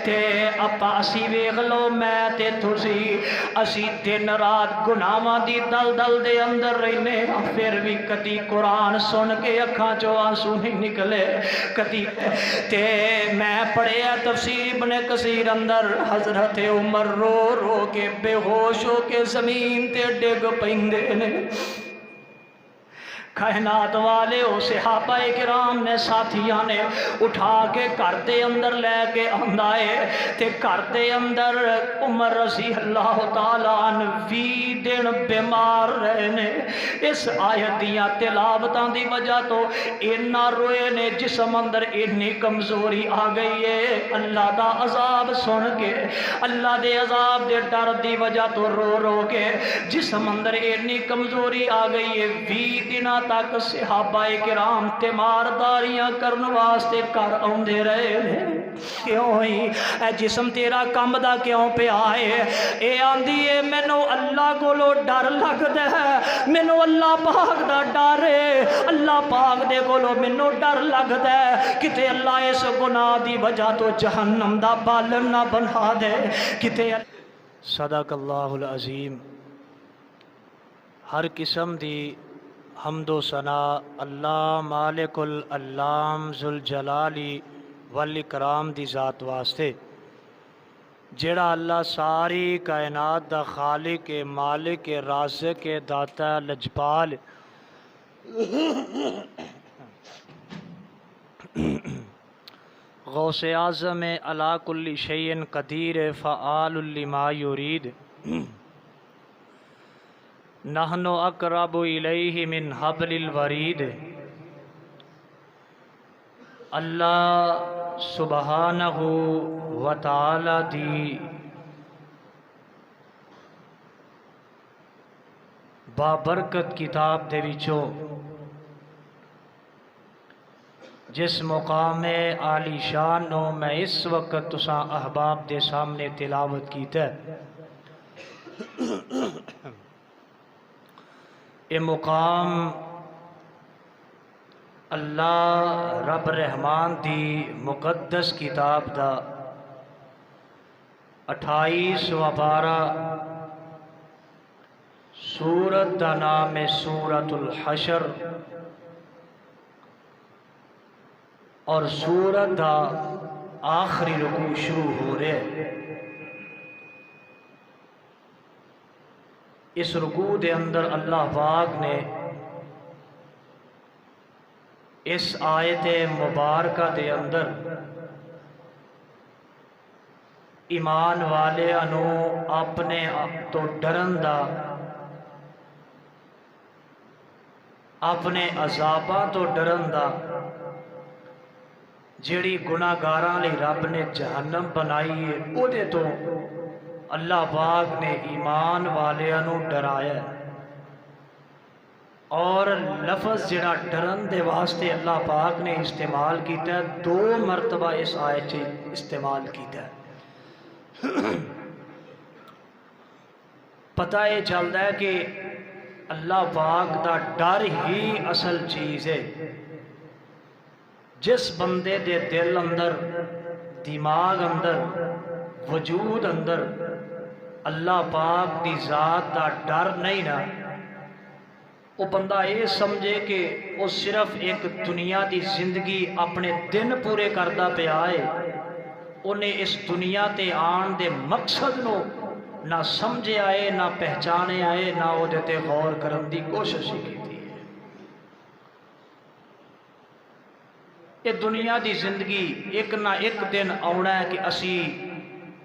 تے اپا اسی ویکھ لو میں تے تسی اسی دن رات گناہاں دی دلدل دے اندر رہنے پھر بھی کدی قرآن سن کے اکھاں چوں آنسو نہیں نکلے کدی تے میں پڑھیا تفسیر ابن کثیر اندر حضرت عمر رو رو کے بے ہوش ہو کے زمین تے ڈگ پیندے نے کائنات والے او صحابہ کرام نے ساتھیاں نے اٹھا کے گھر دے اندر لے کے آندائے تے گھر دے اندر عمر رضی اللہ تعالیٰ عنہ 20 دن بیمار رہے نے اس آیت دیاں تلاوتاں دی وجہ تو اینا روئے نے جسم اندر اتنی کمزوری آ گئی ہے اللہ دا عذاب سن کے اللہ دے عذاب دے ڈر دی وجہ تو رو رو کے جسم اندر اتنی کمزوری آ گئی ہے 20 دنوں تک صحابہ کرام تیمارداریاں کرن واسطے کر آندے رہے کیوں ہی اے جسم تیرا کم دا کیوں پہ آئے اے آندی ہے مینوں اللہ کولو ڈر لگدا ہے مینوں اللہ پاک دا ڈر ہے اللہ پاک دے کولو مینوں ڈر لگدا ہے کتے اللہ اس گناہ دی وجہ تو جہنم دا بالن نہ بنا دے کتے صدق اللہ العظیم ہر قسم دی حمد و ثنا اللہ مالک العلام ذوالجلالی والاکرام دی ذات واسطے جڑا اللہ ساری کائنات دا خالق مالک رازق داتا لجپال غوث اعظم علی کل شیء قدیر فعال لما یرید نحن اقرب الیہ من حبل الورید اللہ سبحانہ وتعالی دی بابرکت کتاب دے وچوں جس مقام عالی شان نو میں اس وقت تساں احباب دے سامنے تلاوت کیتا ہے یہ مقام اللہ رب رحمان دی مقدس کتاب دا 28واں پارہ سورت دا نام ہے سورت الحشر اور سورت دا آخری رکوع شروع ہو رہے اس رکوع دے اندر اللہ پاک نے اس آیت مبارکہ دے اندر ایمان والے انو اپنے آپ تو ڈرن دا اپنے عذاباں تو ڈرن دا جیڑی گناہگاراں لئی رب نے جہنم بنائی ہے او دے تو اللہ پاک نے ایمان والیاں ڈرایا ہے اور لفظ جڑا ڈرن دے واسطے اللہ پاک نے استعمال کیتا ہے 2 مرتبہ اس آیت استعمال کیتا ہے پتہ یہ چلتا ہے کہ اللہ پاک دا ڈر ہی اصل چیز ہے جس بندے دے دل اندر دماغ اندر وجود اندر اللہ پاک دی ذات دا ڈر نہیں نا وہ بندہ یہ سمجھے کہ وہ صرف ایک دنیا دی زندگی اپنے دن پورے کردا پیا ہے انہیں اس دنیا تے آن دے مقصد نو نہ سمجھے آئے نہ پہچانے آئے نہ وہ دیتے غور کرن دی کوشش ہی کی تھی یہ دنیا دی زندگی ایک نہ ایک دن آنا ہے کہ اسی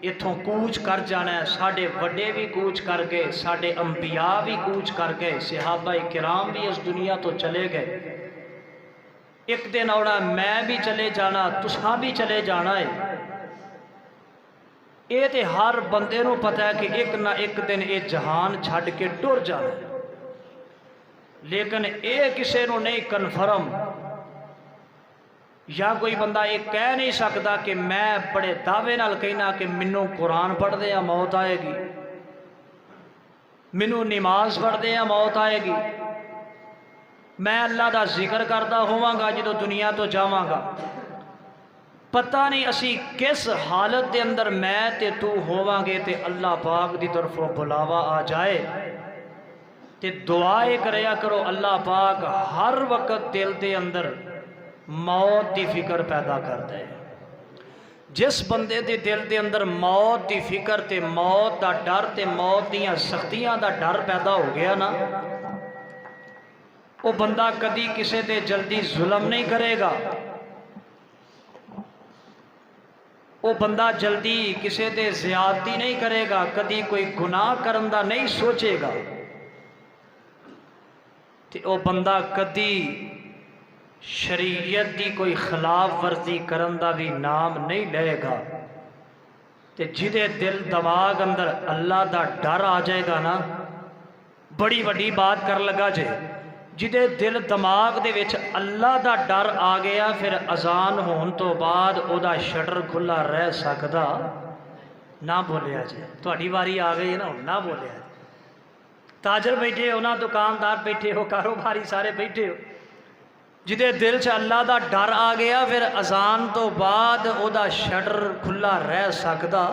اتھوں کوچ کر جانا ہے ساڑھے وڈے بھی کوچ کر گئے ساڑھے انبیاء بھی کوچ کر گئے صحابہ کرام بھی اس دنیا تو چلے گئے ایک دن آنا میں بھی چلے جانا تساں بھی چلے جانا ہے یہ تے ہر بندے نو پتہ ہے کہ ایک نہ ایک دن یہ جہان چھڑ کے ٹر جانا ہے لیکن یہ کسے نو نہیں کنفرم یا کوئی بندہ یہ کہہ نہیں سکتا کہ میں بڑے دعوے نال کہنا کہ منوں قرآن پڑھ دے یا موت آئے گی منوں نماز پڑھ دے یا موت آئے گی میں اللہ دا ذکر کرتا ہواں گا جدو دنیا تو جاواں گا پتہ نہیں اسی کس حالت دے اندر میں تے تو ہوواں گے تے اللہ پاک دی طرفوں بلاوا آ جائے تے دعائے کریا کرو اللہ پاک ہر وقت دل دے اندر موت دی فکر پیدا کر دے۔ جس بندے دے دل دے اندر موت دی فکر تے موت دا ڈر تے موت دیاں سختیاں دا ڈر پیدا ہو گیا نا، وہ بندہ کدی کسے تے جلدی ظلم نہیں کرے گا، وہ بندہ جلدی کسے تے زیادتی نہیں کرے گا، کدی کوئی گناہ کرن دا نہیں سوچے گا، تے وہ بندہ کدی شریعت دی کوئی خلاف ورزی کرن دا بھی نام نہیں لے گا۔ تے جدے دل دماغ اندر اللہ دا ڈر آ جائے گا نا، بڑی وڈی بات کر لگا جے، جدے دل دماغ دے وچ اللہ دا ڈر آ گیا، پھر اذان ہون تو بعد او دا شٹر کھلا رہ سکدا نہ بولیا جے۔ تہاڈی واری آ گئی نا، نہ بولیا جے۔ تاجر بیٹھے ہو نا، دکاندار بیٹھے ہو، کاروباری سارے بیٹھے ہو، جدے دل چ اللہ دا ڈر آ گیا، پھر اذان تو بعد او دا شٹر کھلا رہ سکدا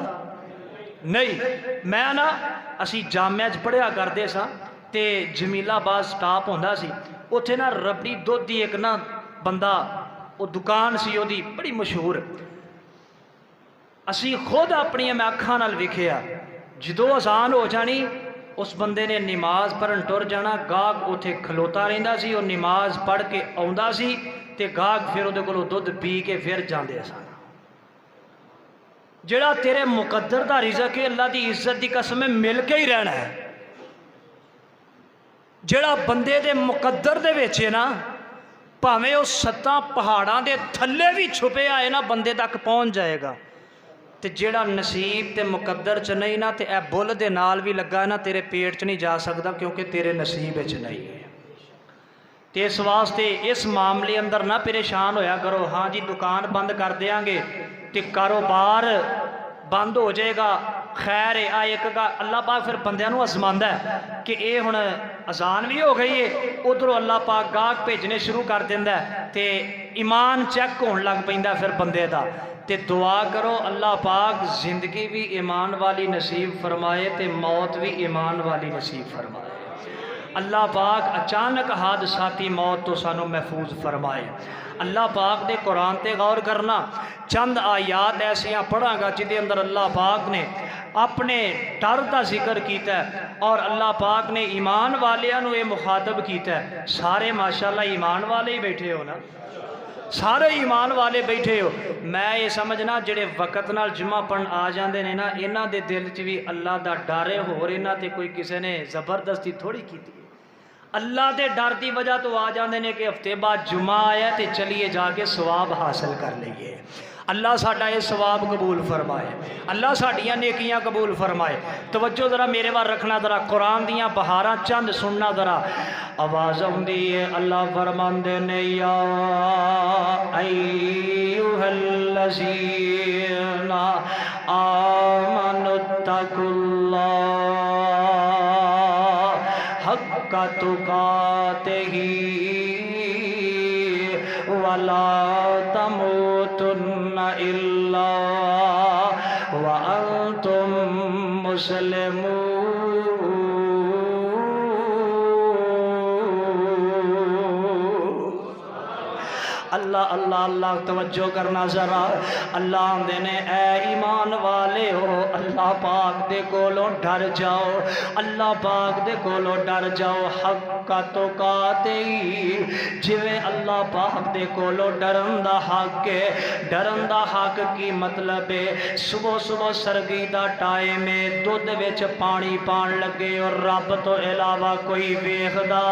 نہیں۔ میں نا اسی جامعہ چ پڑھیا کردے سا تے جمیلہ آباد سٹاپ ہوندا سی، اوتھے نا ربڑی دودھ دی ایک نا بندہ، وہ دکان سی او دی بڑی مشہور، اسی خود اپنی میں اکھاں نال ویکھیا، جدوں اذان ہو جانی اس بندے نے نماز پڑھن ٹر جانا، گاہک اوتھے کھلوتا رہندا سی، وہ نماز پڑھ کے آوندا سی تے گاہک پھر اودے کولوں دودھ پی کے پھر جاندے سن۔ جڑا تیرے مقدر دا رزق ہے، اللہ دی عزت دی قسم مل کے ہی رہنا ہے۔ جڑا بندے دے مقدر دے وچ ہے نا، بھاویں او 7 پہاڑاں دے تھلے بھی چھپے آئے نا، بندے تک پہنچ جائے گا۔ تے جیڑا نصیب تے مقدر چ نہیں نا، تے اے بل دے نال بھی لگا نا، تیرے پیٹ چ نہیں جا سکتا، کیونکہ تیرے نصیب چ نہیں ہے۔ تے اس واسطے اس معاملے اندر نہ پریشان ہویا کرو، ہاں جی دکان بند کر دیاں گے تے کاروبار بند ہو جائے گا، خیر ہے ایک گا اللہ پاک پھر بندیاں نو آزماندا ہے کہ اے ہن اذان بھی ہو گئی ہے، ادھروں اللہ پاک گاہک بھیجنے شروع کر دیندا ہے تے ایمان چیک ہون لگ پیندا پھر بندے دا۔ تے دعا کرو اللہ پاک زندگی بھی ایمان والی نصیب فرمائے تے موت بھی ایمان والی نصیب فرمائے۔ اللہ پاک اچانک حادثاتی موت تو سانو محفوظ فرمائے۔ اللہ پاک دے قرآن تے غور کرنا، چند آیات ایسیاں پڑھاں گا جدے اندر اللہ پاک نے اپنے ڈر دا ذکر کیتا ہے اور اللہ پاک نے ایمان والیاں نو یہ مخاطب کیتا ہے۔ سارے ماشاءاللہ ایمان والے ہی بیٹھے ہو نا، سارے ایمان والے بیٹھے ہو۔ میں یہ سمجھنا جڑے وقت نال جمعہ پڑھن آ جاندے نے نا، انہاں دے دل چ بھی اللہ دا ڈر ہے، ہور انہاں تے کوئی کسے نے زبردستی تھوڑی کیتی۔ اللہ دے ڈر دی وجہ تو آ جاندے نے کہ ہفتے بعد جمعہ آیا تے چلیے جا کے ثواب حاصل کر لئیے۔ اللہ ساڈا یہ ثواب قبول فرمائے، اللہ ساڈیاں نیکیاں قبول فرمائے۔ توجہ ذرا میرے بار رکھنا، ذرا قرآن دیاں بہاراں چند سننا، ذرا آواز آندی ہے۔ اللہ فرماندے نے یا ایھا الذین آمنوا اتقوا اللہ حق تقاتہ ولا تموتن الا وانتم مسلمون۔ اللہ اللہ اللہ توجہ کرنا ذرا۔ اللہ آندے نے اے ایمان والے ہو، اللہ پاک دے کولوں ڈر جاؤ، اللہ پاک دے کولوں ڈر جاؤ، حق تقاتہ، جویں اللہ پاک دے کولوں ڈرن دا حق ہے۔ ڈرن دا حق کی مطلب ہے؟ صبح صبح سرگی دا ٹائم ہے، دودھ وچ پانی پان لگے اور رب تو علاوہ کوئی ویکھدا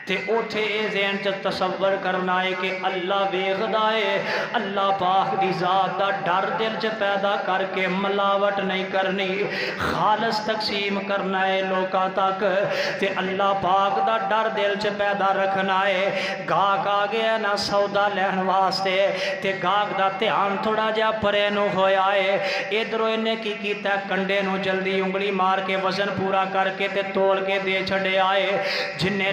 تے اوتھے اے ذہن چ تصور کرنا ہے کہ اللہ ویکھدا ہے، اللہ پاک دی ذات دا ڈر دل چ پیدا کر کے ملاوٹ نہیں کرنی، خالص تقسیم کرنا ہے لوکاں تک، تے اللہ پاک دا ڈر دل چ پیدا رکھنا ہے۔ گاہک آ گیا نا سودا لین واسطے تے گاہک دا دھیان تھوڑا جہا پرے نو ہویا ہے، ادھروں انہیں کی کیتا کنڈے نو جلدی انگلی مار کے وزن پورا کر کے تے تول کے دے چھڑے آئے، جنہیں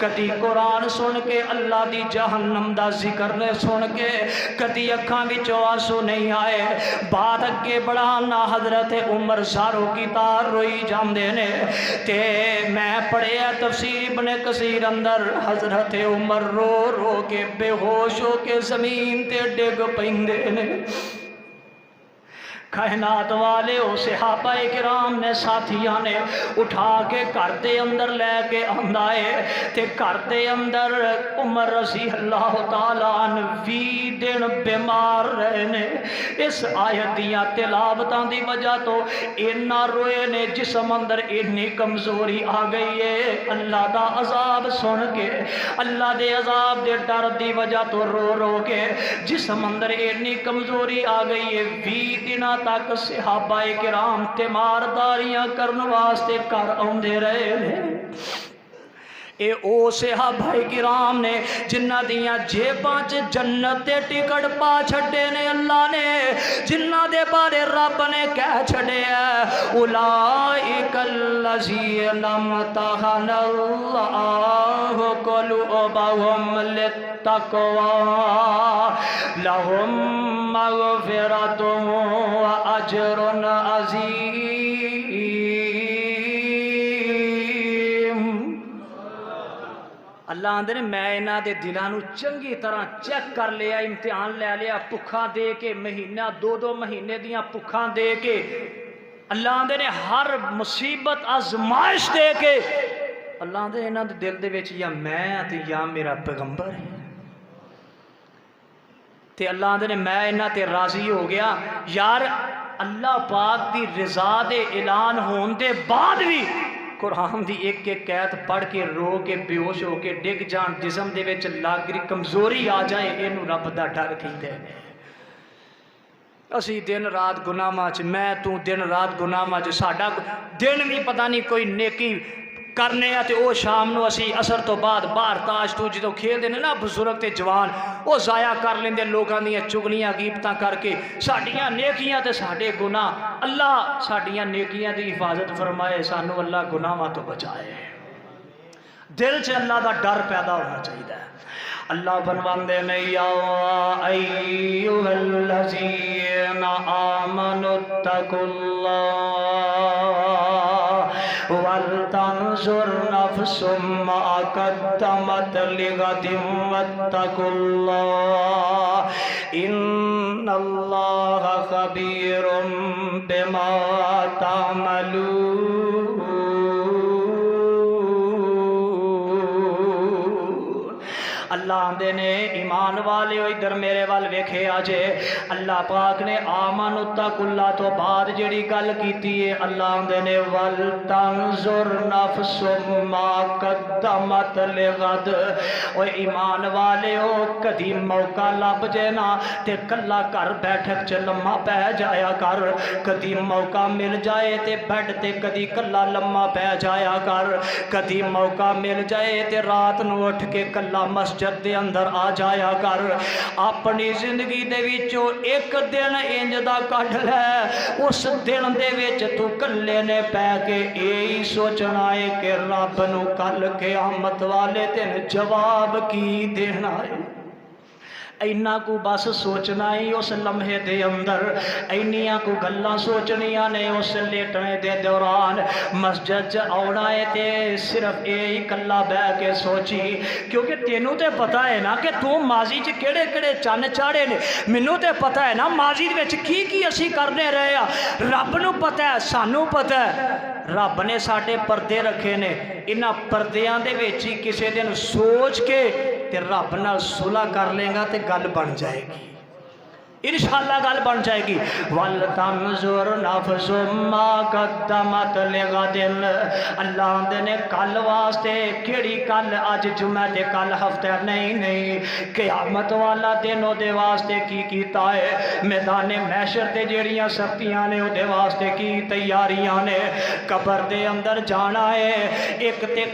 کدی قرآن سن کے اللہ دی جہنم دا ذکر نے سن کے کدی اکھاں وچوں آنسو نہیں آئے۔ بات اگے بڑھانا، حضرت عمر زارو کی تار روئی جاندے نے تے میں پڑھیا تفسیر ابن کثیر اندر حضرت عمر رو رو کے بے ہوش ہو کے زمین تے ڈگ پیندے نے۔ کائنات والے او صحابہ کرام نے ساتھیاں نے اٹھا کے گھر دے اندر لے کے آندائے تے گھر دے اندر عمر رضی اللہ تعالیٰ عنہ 20 دن بیمار رہے نے۔ اس آیت دیاں تلاوتاں دی وجہ تو اینا روئے نے، جسم اندر اتنی کمزوری آ گئی ہے، اللہ دا عذاب سن کے، اللہ دے عذاب دے ڈر دی وجہ تو رو رو کے جسم اندر اتنی کمزوری آ گئی ہے۔ 20 دنوں تک صحابہ کرام تیمارداریاں کرن واسطے کر آندے رہے نے۔ اے او صحابہ کرام نے جنہ دیاں جیباں چ جنت دے ٹکٹ پا چھڈے نے اللہ نے، جنہ دے بارے رب نے کہہ چھڈیا اولئک الذین امتحن اللہ قلوبہم للتقوی لہم مغفرۃ واجر عظیم۔ اللہ آندے نے میں انہاں دے دلاں نو چنگی طرح چیک کر لیا، امتحان لے لیا، بھکھاں دے کے مہینہ 2 مہینے دیاں بھکھاں دے کے، اللہ آندے نے ہر مصیبت آزمائش دے کے، اللہ آندے انہاں دے دل دے وچ یا میں تے یا میرا پیغمبر ہے تے اللہ آندے نے میں انہاں تے راضی ہو گیا۔ یار اللہ پاک دی رضا دے اعلان ہون دے بعد بھی قرآن دی ایک ایک آیت پڑھ کے رو کے بے ہوش ہو کے ڈگ جان، جسم دے وچ لاگری کمزوری آ جائے، اینو رب دا ڈر کیندے نے۔ اسی دن رات گناہاں چ، میں تو دن رات گناہاں چ، ساڈا دن بھی پتہ نہیں کوئی نیکی کرنے ہیں تے او شام نو اسی اثر تو بعد باہر تاش تو جدوں کھیل دینے نا بزرگ تے جوان، او ضائع کر لیندے لوگاں دیاں چگلیاں غیبتاں کر کے ساڈیاں نیکیاں تے ساڈے گناہ۔ اللہ ساڈیاں نیکیاں دی حفاظت فرمائے، سانو اللہ گناہاں تو بچائے۔ دل سے اللہ دا ڈر پیدا ہونا چاہیے۔ اللہ فرماندے نے یا ایھا الذین آمنوا اتقوا اللہ وَلْتَنْظُرْ نَفْسٌ مَا قَدَّمَتْ لِغَدٍ وَاتَّقُوا اللَّهَ إِنَّ اللَّهَ خَبِيرٌ بِمَا تَعْمَلُونَ۔ اللہ آندے نے ایمان والے ہو ادھر میرے وال ویکھے آجے، اللہ پاک نے آمن اتقوا اللہ تو بعد جڑی گل کیتی ہے، اللہ آندے نے وَلْتَنْظُرْ نَفْسٌ مَا قَدَّمَتْ لِغَدٍ۔ او ایمان والے ہو کدی موقع لب جینا تے کلا گھر بیٹھک چ لمحہ پہ جایا کر، کدی موقع مل جائے تے بیڈ تے کدی کلا لمحہ پہ جایا کر، کدی موقع مل جائے تے رات نو اٹھ کے کلا مسجد دے اندر آ جایا کر۔ اپنی زندگی دے وچوں ایک دن انج دا کڈ لے، اس دن دے وچ تو کلے نے پے کے یہی سوچنا ہے کہ رب نو کل قیامت والے دن جواب کی دینا ہے۔ اینا کو بس سوچنا ہی اس لمحے دے اندر، اینیاں کو گلاں سوچنیاں نے اس لیٹنے دے دوران۔ مسجد آنا ہے تے صرف یہی کلا بہ کے سوچی، کیونکہ تینوں تے پتہ ہے نا کہ تو ماضی چ کیڑے کیڑے چن چاڑے نے، مینوں تے پتہ ہے نا ماضی دے وچ کی اسی کرنے رہے ہاں، رب نو پتہ ہے، سانوں پتہ ہے۔ رب نے ساڈے پردے رکھے نے، انہاں پردیاں دے وچ ہی کسے دن سوچ کے تے رب نال صلح کر لے گا تے گل بن جائے گی، انشاءاللہ گل بن جائے گی۔ وَلْتَنْظُرْ نَفْسٌ مَا قَدَّمَتْ لِغَدٍ۔ اللہ آندے نے کل واسطے کیڑی کل، اج جمعہ تے کل ہفتہ نہیں، قیامت والا دن او دے واسطے کی کیتا ہے، میدان محشر تے جیڑیاں سختیاں نے او دے واسطے کی تیاریاں نے۔ قبر دے اندر جانا ہے، ایک تے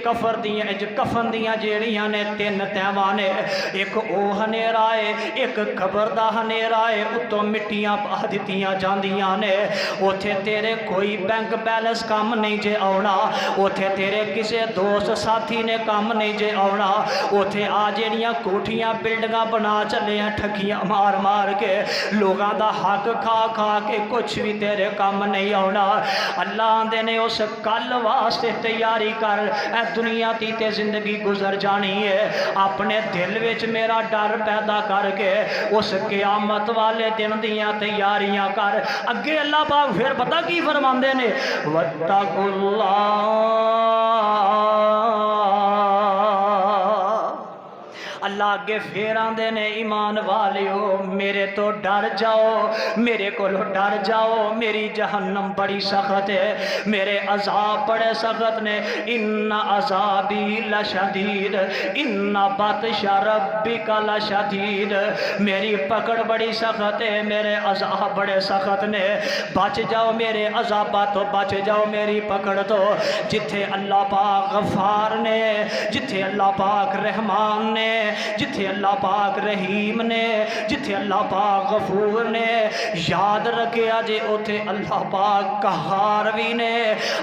کفن دیاں جیڑیاں نے 3 تہواں نے، ایک او ہنیرا ہے، ایک قبر دا ہنیرا ہے، ہے اتوں مٹیاں پا دتیاں جاندیاں نے اوتھے تیرے کوئی بینک بیلنس کام نہیں جے آونا اوتھے تیرے کسے دوست ساتھی نے کام نہیں جے آونا اوتھے آ جڑیاں کوٹھیاں بلڈنگاں بنا چلے ہیں ٹھگیاں مار مار کے لوگاں دا حق کھا کھا کے کچھ بھی تیرے کام نہیں آونا اللہ آندے نے اس کل واسطے تیاری کر اے دنیا تی تے زندگی گزر جانی ہے اپنے دل وچ میرا ڈر پیدا کر کے اس قیامت والے دن دیاں تیاریاں کر اگے اللہ پاک پھر پتہ کی فرماندے نے وَاتَّقُوا اللہ آگے پھر آندے نے ایمان والیو میرے تو ڈر جاؤ میرے کو ڈر جاؤ میری جہنم بڑی سخت ہے میرے عذاب بڑے سخت نے ان عذابی لشدید ان بطش ربک لشدید میری پکڑ بڑی سخت ہے میرے عذاب بڑے سخت نے بچ جاؤ میرے عذابات تو بچ جاؤ میری پکڑ تو جتھے اللہ پاک غفار نے جتھے اللہ پاک رحمان نے جتھے اللہ پاک رحیم نے جتھے اللہ پاک غفور نے یاد رکھیا جے اوتھے اللہ پاک قہار بھی نے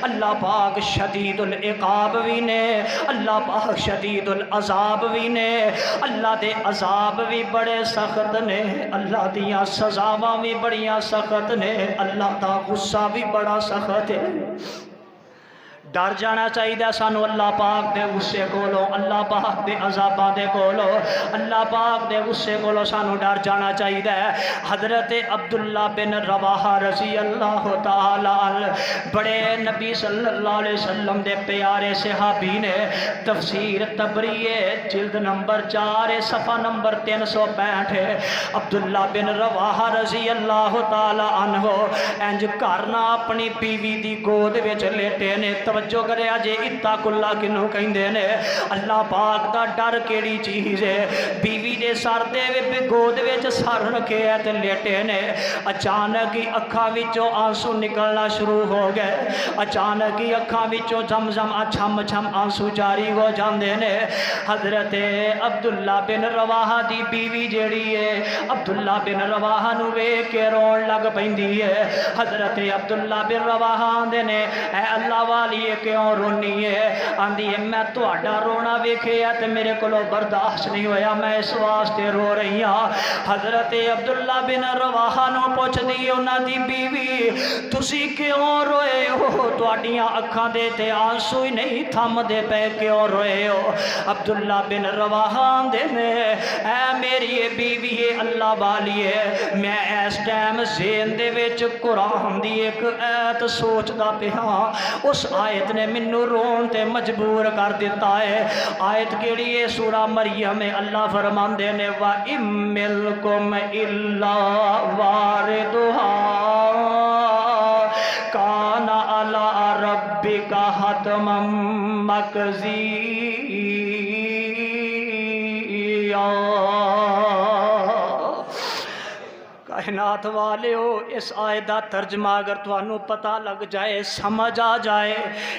اللہ پاک شدید العقاب بھی نے اللہ پاک شدید العذاب بھی نے اللہ دے عذاب بھی بڑے سخت نے اللہ دیاں سزاواں بھی بڑیاں سخت نے اللہ دا غصہ بھی بڑا سخت ہے ڈر جانا چاہیے سانو اللہ پاک دے غصے کولو اللہ پاک دے عذاباں دے کولو اللہ پاک دے غصے کولو سانو ڈر جانا چاہیے حضرت عبداللہ بن رواحہ رضی اللہ تعالی عنہ بڑے نبی صلی اللہ علیہ وسلم دے پیارے صحابی نے تفسیر تبری جلد نمبر 4 صفحہ نمبر 365 عبداللہ بن رواحہ رضی اللہ تعالی عنہ انج کرنا اپنی بیوی دی گود وچ لیٹے نے جو کرے آجے اتقوا اللہ کنوں کہندے نے اللہ پاک دا ڈر کیڑی چیز ہے بیوی دے سر دے گود وچ سر رکھے ہے تے لیٹے نے اچانک ہی اکھاں وچوں آنسو نکلنا شروع ہو گئے اچانک ہی اکھاں وچوں زمزم چھم چھم آنسو جاری ہو جاندے نے حضرت عبداللہ بن رواحہ دی بیوی جیڑی ہے عبداللہ بن رواحہ نو ویکھ کے رون لگ پیندی ہے حضرت عبداللہ بن رواحہ آندے نے اے اللہ والی کیوں رونی ہے آندھی ہے میں تو اڈا رونا ویکھیا تے میرے کولو برداشت نہیں ہویا میں اس واسطے رو رہی ہاں حضرت عبداللہ بن رواحہ نو پوچھ دی انہاں دی بیوی تسی کیوں روئے ہو تواڈیاں اکھاں دے تے آنسو ہی نہیں تھم دے پے کیوں روئے ہو عبداللہ بن رواحہ دے نے اے میری بیوی اللہ والی ہے میں اس ٹائم ذہن دے وچ قرآن دی ایک ایت سوچدا پیا اس آیت نے منو رون تے مجبور کر دیتا ہے آیت کیڑی ہے سورہ مریم میں اللہ فرماندے نے وَإِن مِّنكُمْ إِلَّا وَارِدُهَا كَانَ عَلَىٰ رَبِّكَ حَتْمًا مَّقْضِيًّا کائنات والے ہو اس آیت دا ترجمہ اگر تانوں پتہ لگ جائے سمجھ آ جائے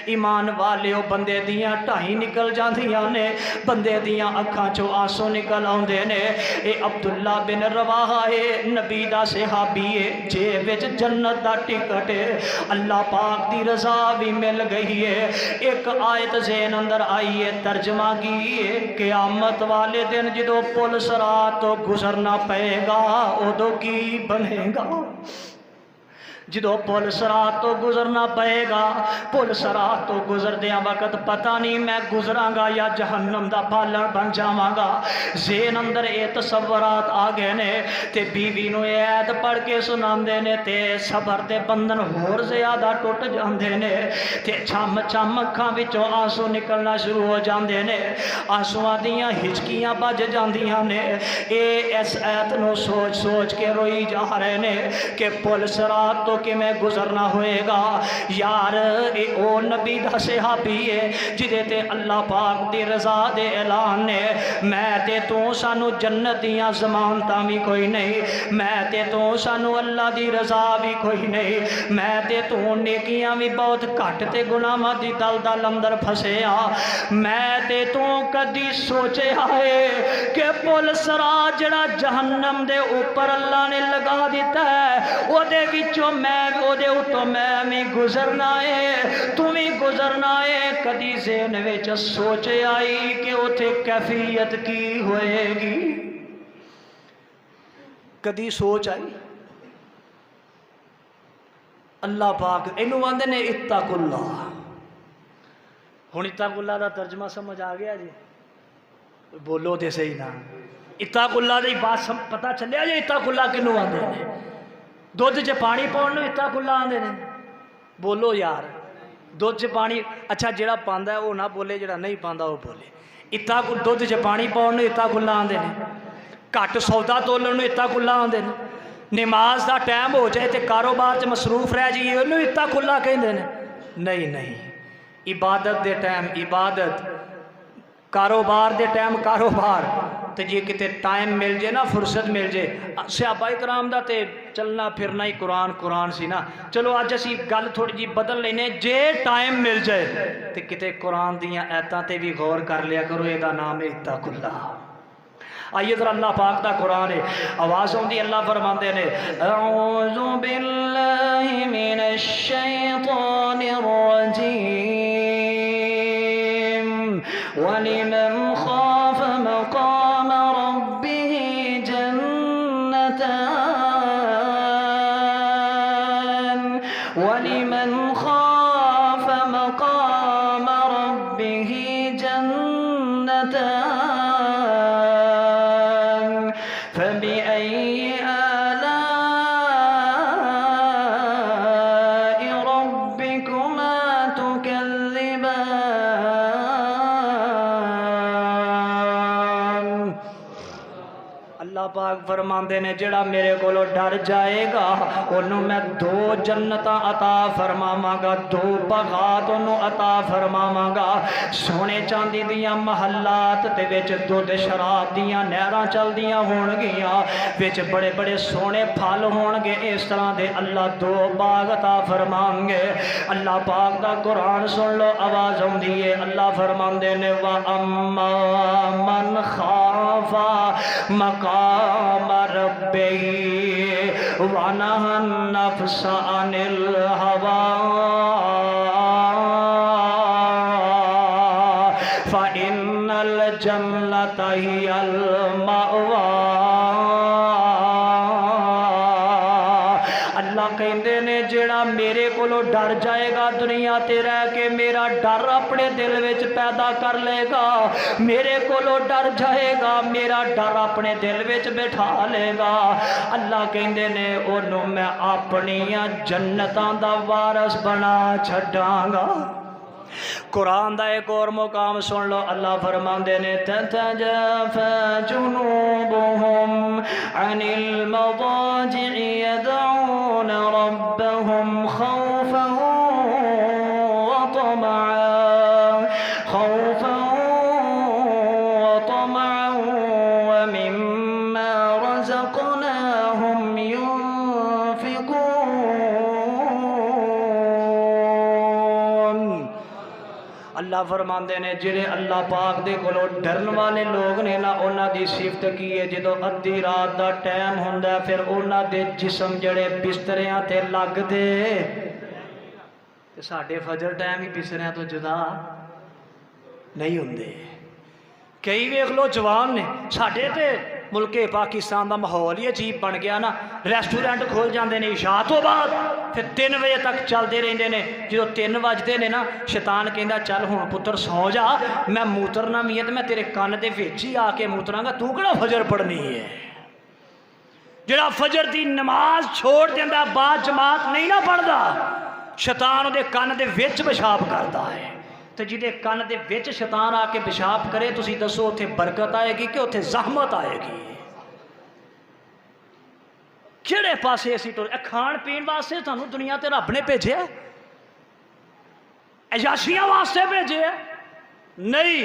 ایمان والے ہو بندے دیاں ٹھائی نکل جاندیاں نے بندے دیاں اکھاں چوں آنسو نکل آندے نے اے عبداللہ بن رواحہ ہے نبی دا صحابی ہے جیب وچ جنت دا ٹکٹ ہے اللہ پاک دی رضا بھی مل گئی ہے ایک آیت ذہن اندر آئی ہے ترجمہ کی ہے قیامت والے دن جدو پل صراط تو گزرنا پئے گا ادو کی بنے گا جدو پل صراط تو گزرنا پئے گا پل صراط تو گزر دیا وقت پتہ نہیں میں گزراں گا یا جہنم دا پالن بن جاواں گا ذہن اندر اے تصورات آ گئے نے تے بیوی نو ایت پڑھ کے سناندے نے تے صبر دے بندھن ہور زیادہ ٹوٹ جاندے نے تے چھم چھم اکھاں وچوں آنسو نکلنا شروع ہو جاندے نے آنسواں دیاں ہچکیاں بج جاندیاں نے اے اس ایت نو سوچ سوچ کے روئی جا رہے نے کہ پل صراط تو کہ میں گزرنا ہوئے گا یار اے او نبی دا صحابی ہے جدے تے اللہ پاک دی رضا دے اعلان نے میں تے تو سانو جنت دیاں ضمانتاں بھی کوئی نہیں، میں تے تو سانو اللہ دی رضا بھی کوئی نہیں، میں تے تو نیکیاں بھی بہت گھٹ تے گناہاں دی دلدل اندر پھسے آ، میں تے تو کدی سوچے آئے کہ پل سرا جڑا جہنم دے اوپر اللہ نے لگا دیتا ہے او دے وچوں میں او دے اتوں میں بھی گزرنا ہے، تو بھی گزرنا ہے، کدی ذہن وچ سوچے آئی کہ اوتھے کیفیت کی ہوئے گی؟ کدی سوچ آئی؟ اللہ پاک اینو آندے نے اتقوا اللہ۔ ہن اتقوا اللہ دا ترجمہ سمجھ آ گیا جی؟ بولو تے صحیح نا، اتقوا اللہ دی بات پتہ چلیا جی؟ اتقوا اللہ کنوں آندے نے؟ دودھ چ پانی پاؤن نوں اتقوا اللہ آندے نے؟ بولو یار، دودھ چ پانی، اچھا جڑا پاندا ہے وہ نہ بولے، جڑا نہیں پاندا وہ بولے۔ دودھ چ پانی پاؤن نوں اتقوا اللہ آندے نے؟ گھٹ سودا تولن نوں اتقوا اللہ آندے نے؟ نماز دا ٹائم ہو جائے تے کاروبار چ مصروف رہ جائیے انہوں اتقوا اللہ کہندے نے؟ نہیں نہیں، عبادت دے ٹائم عبادت، کاروبار دے ٹائم کاروبار، تے جی کتے ٹائم مل جائے نا، فرصت مل جائے۔ صحابہ کرام دا تے چلنا پھرنا ہی قرآن قرآن سی نا، چلو اج اسی گل تھوڑی جی بدل لینے، جے ٹائم مل جائے تے کتے قرآن دیاں آیتاں تے بھی غور کر لیا کرو، یہ دا نام ہے اتقوا اللہ۔ آئیے ذرا اللہ پاک دا قرآن ہے، آواز ہوندی اللہ فرماندے نے اعوذ باللہ من الشیطان الرجیم وَلِمَنْ خَافَ مَقَامَ رَبِّهِ جَنَّتَانِ وَلِمَنْ خَافَ مَقَامَ رَبِّهِ جَنَّتَانِ فَبِأَيِّ آلَاءِ رَبِّكُمَا تُكَذِّبَانِ۔ اللہ پاک فرماندے نے جڑا میرے کولو ڈر جائے گا انہوں میں دو جنتاں عطا فرماواں گا، دو باغات انہوں عطا فرماواں گا، سونے چاندی دیاں محلات تے وچ دودھ شراب دیاں نہراں چل دیاں ہون گیاں، وچ بڑے بڑے سونے پھل ہون گے، اس طرح دے اللہ دو باغ عطا فرمان گے۔ اللہ پاک دا قرآن سن لو، آواز ہوندی ہے، اللہ فرماندے نے وَأَمَّا مَنْ خَافَ مقام ربه ونهى النفس عن الهوى فإن الجنة هي المأوى۔ اللہ کہندے نے جڑا میرے کولو ڈر جائے گا دنیا تے رہ کے، میرا ڈر اپنے دل وچ پیدا کر لے گا، میرے کولو ڈر جائے گا، میرا ڈر اپنے دل وچ بٹھا لے گا، اللہ کہندے نے انہوں میں اپنیاں جنتاں دا وارث بنا چھڈاں گا۔ قرآن دا ایک اور مقام سن لو، اللہ فرماندے نے تتجافى جنوبهم عن المضاجع يدعون ربهم خوفا وطمعا ومما رزقناهم ينفقون۔ اللہ فرماندے نے جڑے اللہ پاک دے کولو ڈرن والے لوگ نے نا، انہاں دی صفت کی ہے جدو ادھی رات دا ٹائم ہوندا ہے پھر انہاں دے جسم جڑے بستریاں تے لگ دے تے ساڈے فجر ٹائم ہی بستریاں تو جدا نہیں ہوندے۔ کئی ویکھ لو جوان نے ساڈے تے ملک پاکستان دا ماحول ہی عجیب بن گیا نا، ریسٹورینٹ کھول جاندے نے عشاء تو بعد پھر 3 بجے تک چلتے رہندے نے، جدو 3 بجتے نے نا شیطان کہندا چل ہن پتر سو جا، میں موترنا بھی ہے تے میں تیرے کان دے وچ ہی آ کے موتراں گا، تو کیڑا فجر پڑھنی ہے؟ جڑا فجر دی نماز چھوڑ دیندا با جماعت نہیں نہ پڑھدا، شیطان دے کان دے وچ پیشاب کردا ہے، تو جدے کان دے وچ شیطان آ کے پیشاب کرے تسی دسو اتھے برکت آئے گی کہ اتھے زحمت آئے گی؟ کیڑے پاسے اسی ٹر کھان پین واسطے تانوں دنیا تے رب نے بھیجے؟ عیاشیاں واسطے بھیجے؟ نہیں،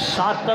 7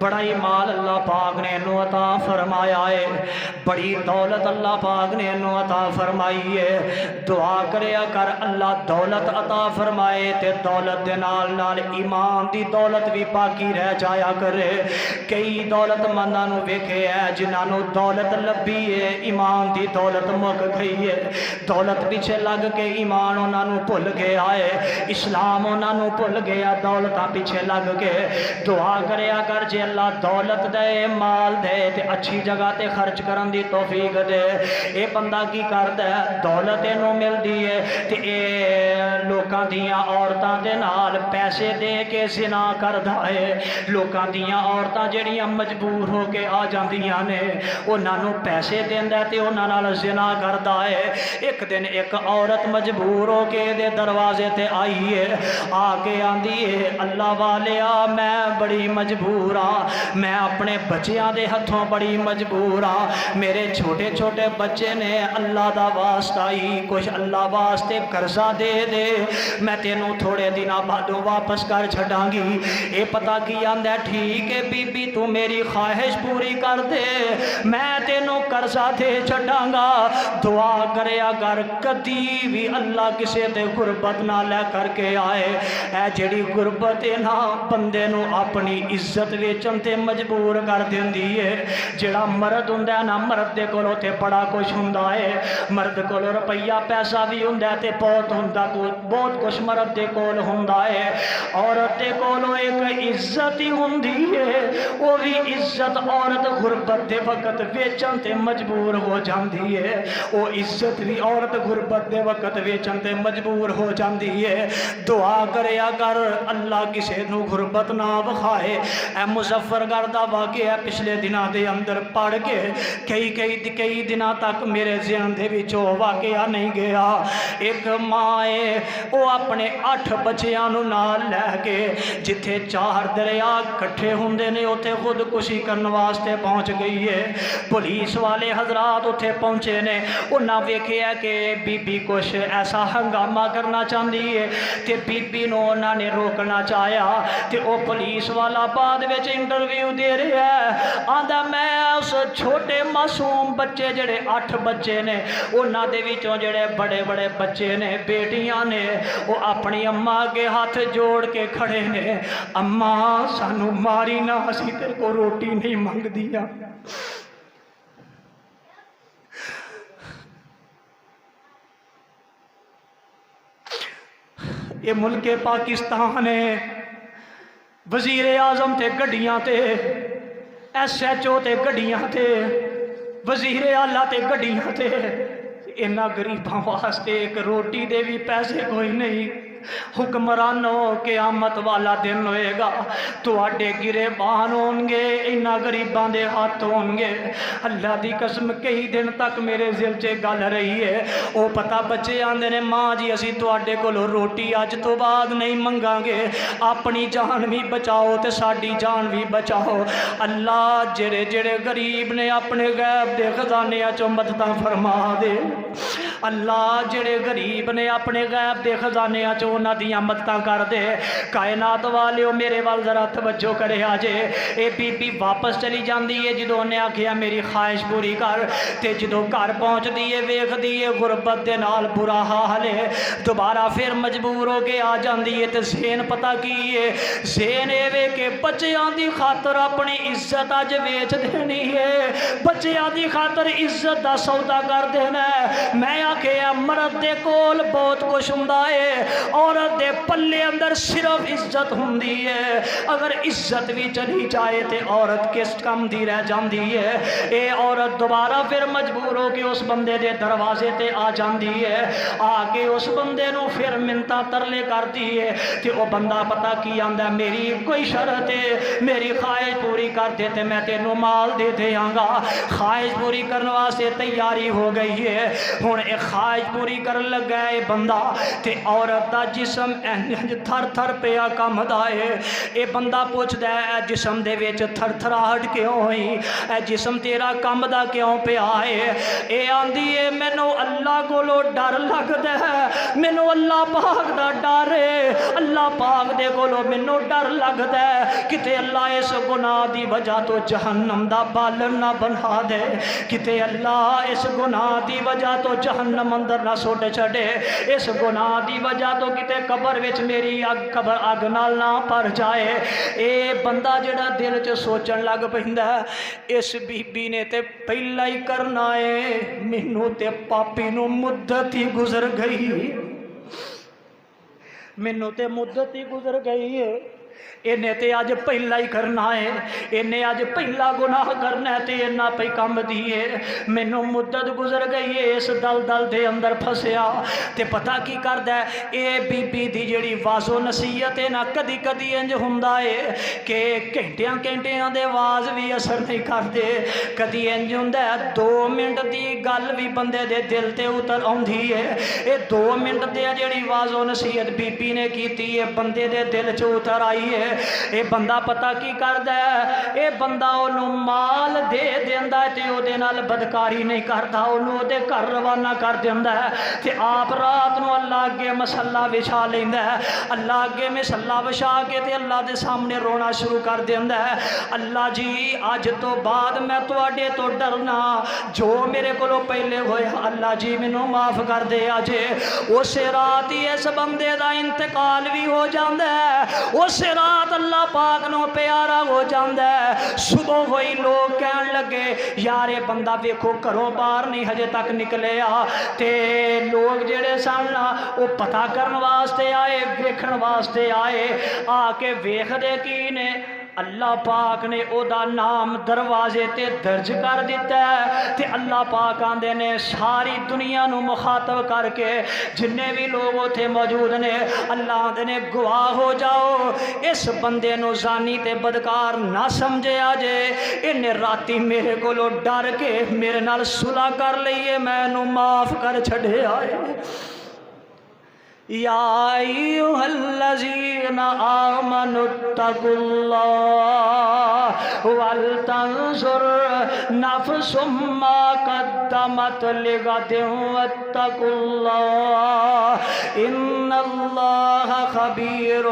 بڑا ہی مال اللہ پاک نے انہوں عطا فرمایا ہے، بڑی دولت اللہ پاک نے انہوں عطا فرمائی ہے۔ دعا کریا کر اللہ دولت عطا فرمائے تے دولت دے نال نال ایمان دی دولت بھی باقی رہ جایا کرے۔ کئی دولت منداں نوں ویکھے ہے جنہاں نوں دولت لبھی ہے ایمان دی دولت مک گئی ہے، دولت پیچھے لگ کے ایمان انہاں نوں بھل گیا ہے، اسلام انہاں نوں بھل گیا، دولتاں پیچھے لگ کے۔ دعا کریا کر جے اللہ دولت دے مال دے تے اچھی جگہ تے خرچ کرن دی توفیق دے۔ اے بندہ کی کردا ہے دولت اینوں ملدی ہے تے اے لوکاں دیاں عورتاں دے نال پیسے دے کے زنا کردا ہے۔ لوکاں دیاں عورتاں جڑیاں مجبور ہو کے آ جاندیاں نے انہاں نوں پیسے دیندا تے انہاں نال زنا کردا ہے۔ ایک دن ایک عورت مجبور ہو کے دے دروازے تے آئی ہے، آ کے آندی ہے اللہ والیا میں بڑی مجبور ہاں، میں اپنے بچیاں دے ہتھوں بڑی مجبور ہاں، میرے چھوٹے چھوٹے بچے نے اللہ دا واسطہ ہی کچھ اللہ واسطے قرضہ دے دے، میں تینوں تھوڑے دنوں بعدوں واپس کر چھڈاں گی۔ اے پتہ کی آندا ہے ٹھیک ہے بی بی تو میری خواہش پوری کر دے میں تینوں قرضہ دے چھڈاں گا۔ دعا کریا کر کدی بھی اللہ کسے تے غربت نہ لے کر کے آئے، اے جڑی غربت ہے نا بندے نو اپنی عزت ویچن تے مجبور کر دیندی ہے۔ جڑا مرد ہوندا ہے نا مرد دے کولوں تے بڑا کچھ ہوندا ہے، مرد کولوں روپیہ پیسہ بھی ہوندا ہے تے بہت کچھ مرد دے کول ہوندا ہے۔ عورت دے کولوں ایک عزت ہی ہوندی ہے، وہ بھی عزت عورت غربت دے وقت ویچن تے مجبور ہو جاندی ہے، وہ عزت بھی عورت غربت دے وقت ویچن تے مجبور ہو جاندی ہے۔ دعا کریا کر اللہ کسے نو غربت نہ وکھائے۔ اے مظفر گڑھ دا واقعہ پچھلے دنوں دے اندر پڑھ کے کئی دنوں تک میرے ذہن دے وچ واقعہ نہیں گیا۔ ایک ماں ہے وہ اپنے 8 بچیاں نو نال لے کے جتھے 4 دریا کٹھے ہوندے نے اوتھے خودکشی کرن واسطے پہنچ گئی ہے۔ پولیس والے حضرات اوتھے پہنچے نے، انہاں ویکھیا کہ بی بی کچھ ایسا ہنگامہ کرنا چاہندی ہے تے بی بی نو انہاں نے روکنا چاہیا تے او پولیس والا بعد وچ انٹرویو دے رہا ہے، آندا میں اس چھوٹے معصوم بچے جڑے 8 بچے نے انہاں دے وچوں جڑے بڑے بڑے بچے نے بیٹیاں نے وہ اپنی اماں کے ہاتھ جوڑ کے کھڑے نے، اماں سانو ماری نہ اسی تیرے کو روٹی نہیں منگ دیا۔ یہ ملک پاکستان ہے، وزیر اعظم تے گڈیاں تے SHO تے گڈیاں تے وزیر اعلیٰ تے گڈیاں تے، انہاں غریباں واسطے ایک روٹی دے بھی پیسے کوئی نہیں۔ حکمرانوں قیامت والا دن ہوئے گا تواڈے گریبان ہون گے، انہاں غریباں دے ہاتھ ہون گے۔ اللہ دی قسم کئی دن تک میرے دل چ گل رہی ہے، او پتہ بچے آندے نے ماں جی اسی تواڈے کولوں روٹی اج تو بعد نہیں منگاں گے، اپنی جان بھی بچاؤ تے ساڈی جان بھی بچاؤ۔ اللہ جڑے جڑے غریب نے اپنے غیب دے خزانیاں چوں مدداں فرما دے، اللہ جڑے غریب نے اپنے غیب دے خزانیاں چوں انہاں دیاں مدداں کر دے۔ کائنات والیو میرے وال ذرا توجہ کرے آجے، اے بی بی واپس چلی جاندی ہے جدوں نے آکھیا میری خواہش پوری کر، تے جدوں گھر پہنچ دیئے ویکھ دیئے غربت دے نال برا حال ہے، دوبارہ پھر مجبور ہو کے آ جاندی ہے تے ذہن پتہ کی ہے، ذہن اے وے کہ بچیاں دی خاطر اپنی عزت اج ویچ دینی ہے، بچیاں دی خاطر عزت دا سودا کر دینا ہے۔ میں آکھیا مرد دے کول بہت کچھ ہوندا ہے، عورت دے پلے اندر صرف عزت ہوندی ہے، اگر عزت بھی چلی جائے تے عورت کس کم دی رہ جاندی ہے۔ اے عورت دوبارہ پھر مجبور ہو کے اس بندے دے دروازے تے آ جاندی ہے، آ کے اس بندے نو پھر منتاں ترلے کرتی ہے تے او بندہ پتہ کی آندا میری کوئی شرط ہے، میری خواہش پوری کر دے تے میں تینوں مال دے دیاں گا۔ خواہش پوری کرنے واسطے تیاری ہو گئی ہے، ہن اے خواہش پوری کر لگا ہے بندہ تے عورت دا جسم انج تھر تھر پیا کمدا ہے. اے بندہ پوچھدا ہے اے جسم دے وچ تھر تھراہٹ کیوں ہوئی, اے جسم تیرا کمدا کیوں پیا ہے؟ اے آندی ہے مینوں اللہ کولوں ڈر لگدا ہے, مینوں اللہ پاک دا ڈر ہے, اللہ پاک دے کولوں مینوں ڈر لگدا ہے کتے اللہ اس گناہ دی وجہ تو جہنم دا بالن نہ بنا دے, کتے اللہ اس گناہ دی وجہ تو جہنم اندر نہ سٹ چھڑے, اس گناہ دی وجہ تو کتے قبر وچ میری قبر اگ نال نہ پر جائے. اے بندہ جڑا دل چ سوچن لگ پیندا اس بی بی نے تے پہلا ہی کرنا ہے, مینوں تے پاپی نو مدت ہی گزر گئی, مینوں تے مدت ہی گزر گئی ہے, انہیں تے آج پہلا ہی کرنا ہے, انہیں آج پہلا گناہ کرنا ہے تے انہاں پہ کم دیئے, مینوں مدت گزر گئی ہے اس دل دل دے اندر پھسیا. تے پتہ کی کردہ ہے اے بی بی دی جڑی واز و نصیحت ہے نا کدی کدی انج ہوندا ہے کہ گھنٹیاں گھنٹیاں دے واز بھی اثر نہیں کردے, کدی انج ہوندا ہے 2 منٹ دی گل بھی بندے دے دل تے اتر آندی ہے. اے 2 منٹ دے جڑی واز و نصیحت بی بی نے کیتی ہے بندے دے دل چ اتر آئی ہے. اے بندہ پتہ کی کردا ہے, اے بندہ انہوں مال دے دیندا ہے تے او دے نال بدکاری نہیں کردا, انہوں دے گھر روانہ کر دیندا ہے تے آپ رات نو اللہ اگے مصلا وچھا لیندا ہے, اللہ اگے مصلا وچھا کے تے اللہ دے سامنے رونا شروع کر دیندا ہے, اللہ جی اج تو بعد میں تواڈے تو ڈرنا, جو میرے کولوں پہلے ہویا اللہ جی مینوں معاف کر دے. اج اس رات ہی اس بندے دا انتقال بھی ہو جاندا ہے, اس رات اللہ پاک نو پیارا ہو جاندہ ہے. صبح ہوئی لوگ کہن لگے یار یہ بندہ ویکھو گھروں باہر نہیں ہجے تک نکلے آ, تے لوگ جڑے سن وہ پتہ کرن واسطے آئے, ویکھن واسطے آئے, آ کے ویکھ دے کی نے اللہ پاک نے او دا نام دروازے تے درج کر دیتا ہے تے اللہ پاک آندے نے ساری دنیا نو مخاطب کر کے جننے بھی لوگ تھے موجود نے اللہ آندے نے گواہ ہو جاؤ اس بندے نو زانی تے بدکار نہ سمجھے آجے, انہیں راتی میرے کولو ڈر کے میرے نال صلح کر لئیے میں نو معاف کر چھڑے آئے. یا ایھا الذین آمنوا اتقوا اللہ ولتنظر نفس ما قدمت لغد واتقوا اللہ ان اللہ خبیر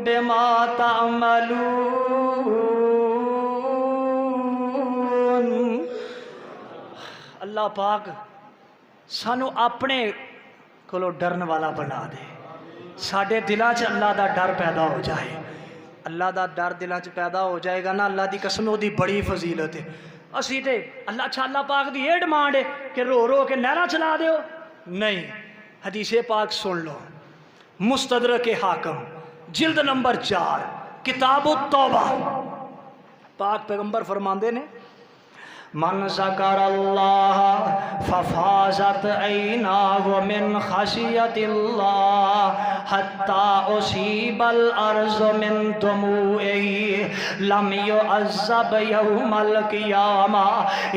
بما تعملون. اللہ پاک سانو اپنے کولو ڈرن والا بنا دے, ساڈے دلاں چ اللہ دا ڈر پیدا ہو جائے. اللہ دا ڈر دلاں چ پیدا ہو جائے گا نا, اللہ دی قسم دی بڑی فضیلت ہے. اسی تے اللہ پاک دی یہ ڈیمانڈ ہے کہ رو رو کے نہراں چلا دیو نہیں. حدیث پاک سن لو, مستدرک حاکم جلد نمبر 4 کتاب التوبہ, پاک پیغمبر فرماندے نے من ذکر اللہ ففازت عیناہ من خشیت اللہ حتی اصیب الارض من دموعہ لم یعذب یوم القیامہ.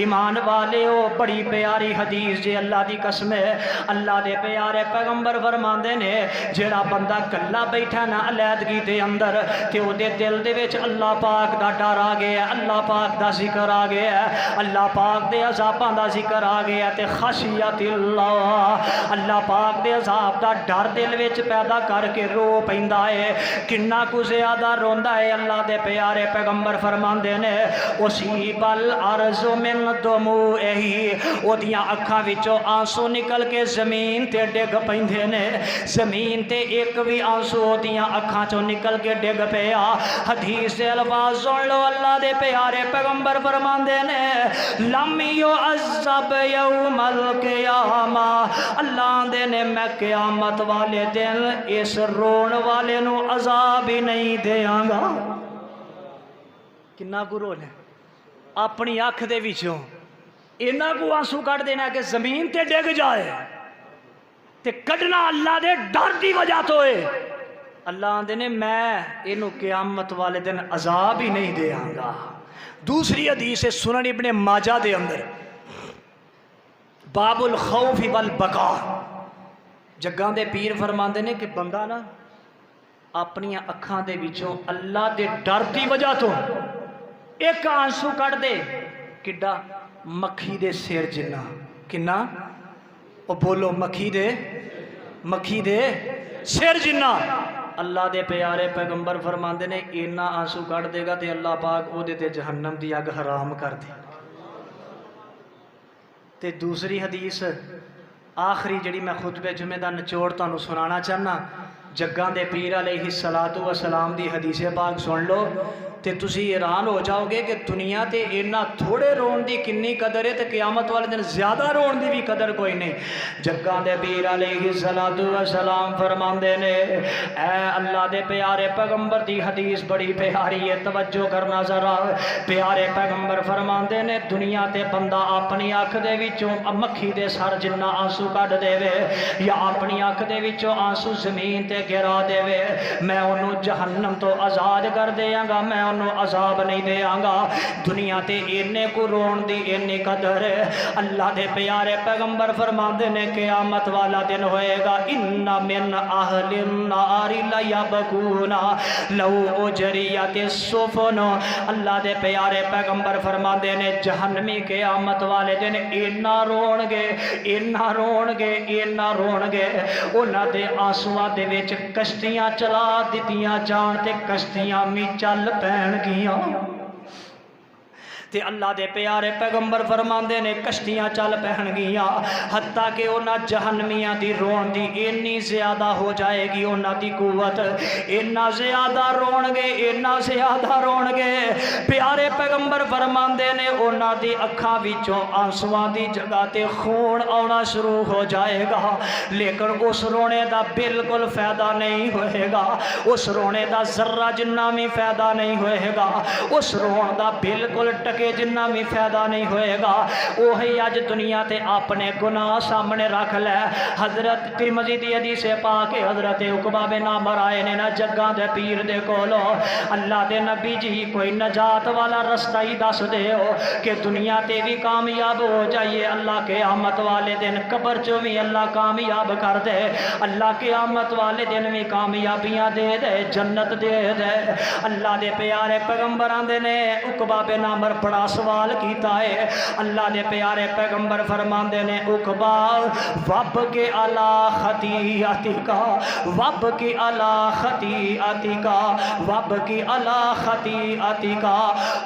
ایمان والے ہو بڑی پیاری حدیث جے اللہ دی قسم ہے. اللہ دے پیارے پیغمبر فرماندے نے جیڑا بندہ کلا بیٹھا نا علیحدگی دے اندر تے او دے دل دے وچ اللہ پاک دا ڈر آ گیا, اللہ پاک دا ذکر آ گیا, اللہ پاک دے عذاباں دا ذکر آ گیا تے خشیت اللہ اللہ پاک دے عذاب دا ڈر دل وچ پیدا کر کے رو پیندا ہے. کنا کو زیادہ روندا ہے اللہ دے پیارے پیغمبر فرماندے نے اصیب الارض من دموعہ, او دیاں اکھاں وچوں آنسو نکل کے زمین تے ڈگ پیندے نے, زمین تے ایک بھی آنسو دیاں اکھاں چوں نکل کے ڈگ پیا. حدیث دے الفاظ سن لو اللہ دے پیارے پیغمبر فرماندے نے لم یعذب یوم القیامہ, اللہ دے نے میں قیامت والے دن اس رون والے نو عذاب ہی نہیں دیاں گا. کنا کو رو لے اپنی اکھ دے وچوں اینا کو آنسو کٹ دینا کہ زمین تے ڈگ جائے تے کڈنا اللہ دے ڈر دی وجہ تو ہے. اللہ دے نے میں اینو قیامت والے دن عذاب ہی نہیں دیاں گا. دوسری حدیث ہے سنن ابن ماجہ دے اندر باب الخوف والبقاء. جگاں دے پیر فرماندے نے کہ بندہ نا اپنی اکھاں دے وچوں اللہ دے ڈر دی وجہ تو ایک آنسو کٹ دے کڈا مکھی دے سیر جنہ. کنا او بولو مکھی دے سیر جنہ. اللہ دے پیارے پیغمبر فرماندے نے اینا آنسو کٹ دے گا تے اللہ پاک او دے تے جہنم دی اگ حرام کر دے. تے دوسری حدیث آخری جڑی میں خطبہ جمعہ دا نچوڑ تانوں سنانا چاہنا، جگاں دے پیر علیہ السلام دی حدیث پاک سن لو تے تسی حیران ہو جاؤ گے کہ دنیا تے اینا تھوڑے رون دی کنی قدر ہے تے قیامت والے دن زیادہ رون دی بھی قدر کوئی نہیں. جگاں دے پیر علیہ السلام فرماندے نے اے اللہ دے پیارے پیغمبر دی حدیث بڑی پیاری ہے، توجہ کرنا ذرا. پیارے پیغمبر فرماندے نے دنیا تے بندہ اپنی اکھ دے وچوں مکھی دے سر جنہ آنسو کڈ دے وے یا اپنی اکھ دے وچوں آنسو زمین تے گرا دے وے، میں انہوں جہنم تو آزاد کر دیاں گا، میں انہوں عذاب نہیں دیاں گا. دنیا تے اینے کو رون دی اینی قدر ہے. اللہ دے پیارے پیغمبر فرماندے نے قیامت والا دن ہوئے گا ان من اہل النار لیبکون لو اجریت السفن. اللہ دے پیارے پیغمبر فرماندے نے جہنمی قیامت والے دن اینا رون گے انہاں دے آنسواں دے وچ کشتیاں چلا دتیاں جان تے کشتیاں بھی چل پین گیاں. تے اللہ دے پیارے پیغمبر فرماندے نے کشتیاں چل پہن گیاں حتیٰ کہ انہاں جہنمیاں دی رون دی اینی زیادہ ہو جائے گی، انہاں دی قوت اینا زیادہ رون گے. پیارے پیغمبر فرماندے نے انہاں دی اکھاں وچوں آنسواں دی جگہ تے خون آنا شروع ہو جائے گا، لیکن اس رونے دا بالکل فائدہ نہیں ہوئے گا، اس رونے دا ذرہ جنہ بھی فائدہ نہیں ہوئے گا، اس رون دا بالکل ٹکے جنہ بھی فائدہ نہیں ہوئے گا. وہی اج دنیا تے اپنے گناہ سامنے رکھ لے. حضرت ترمذی دی حدیث پاک حضرت عقبہ بن عامر آئے نے نا جگاں دے پیر دے کولو اللہ دے نبی جی کوئی نجات والا رستہ ہی دس دے ہو کہ دنیا تے بھی کامیاب ہو جائیے. اللہ قیامت والے دن قبر چوں بھی اللہ کامیاب کر دے، اللہ قیامت والے دن بھی کامیابیاں دے دے، جنت دے دے. اللہ دے پیارے پیغمبران دے نے عقبہ بن عامر بڑا سوال کیتا ہے. اللہ دے پیارے پیغمبر فرماندے نے عقبہ وب کے علی خطیئتک وب کی علی خطیئتک.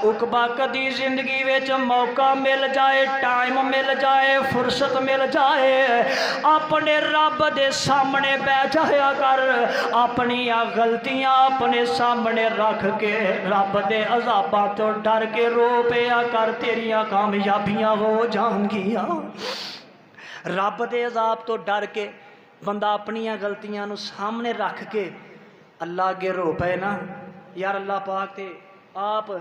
عقبہ کدی زندگی وچ موقع مل جائے، ٹائم مل جائے، فرصت مل جائے، اپنے رب دے سامنے بیٹھ جایا کر، اپنی غلطیاں اپنے سامنے رکھ کے رب دے عذاباں تو ڈر کے رو پیا کر، تیریاں کامیابیاں ہو جان گیا. رب دے عذاب تو ڈر کے بندہ اپنی غلطیاں نو سامنے رکھ کے اللہ اگے رو پے نا، یار اللہ پاک تے آپ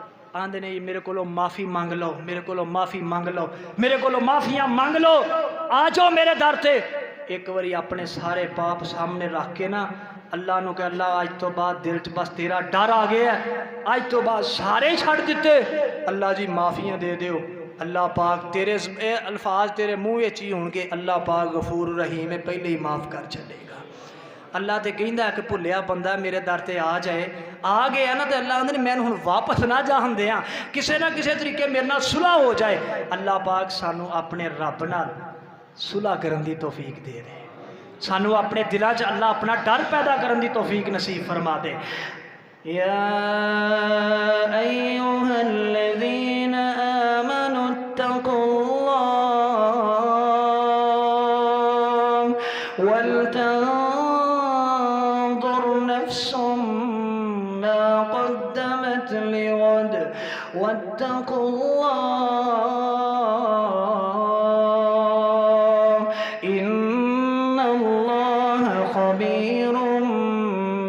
آندے نے میرے کو معافی مانگ لو، میرے کو معافی مانگ لو، میرے کو معافیاں مانگ لو، آ جاؤ میرے در تے. ایک واری اپنے سارے پاپ سامنے رکھ کے نا اللہ نو کہ اللہ آج تو بعد دل چ بس تیرا ڈر آ گیا ہے، آج تو بعد سارے چھڑ دیتے، اللہ جی معافیاں دے دیو. اللہ پاک تیرے الفاظ تیرے منہ چی ہون کے اللہ پاک غفور رحیم پہلے ہی معاف کر چلے گا. اللہ تے کہندا ہے کہ بھلیا بندہ میرے در تے آ جائے، آ گیا نا تے اللہ آندے میں ہن واپس نہ جان دیاں، کسے نہ کسے طریقے میرے نال صلح ہو جائے. اللہ پاک سانو اپنے رب نال صلح کرن دی توفیق دے دے، سانو اپنے دلاں چ اللہ اپنا ڈر پیدا کرن دی توفیق نصیب فرما دے. یا ایھا الذین آمنوا اتقوا اللہ ولتنظر نفس ما قدمت لغد واتقوا اللہ ان اللہ خبیر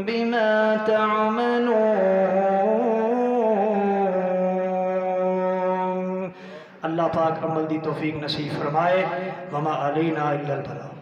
بما تعملون. اللہ پاک عمل دی توفیق نصیب فرمائے. وما علینا الا البلاغ.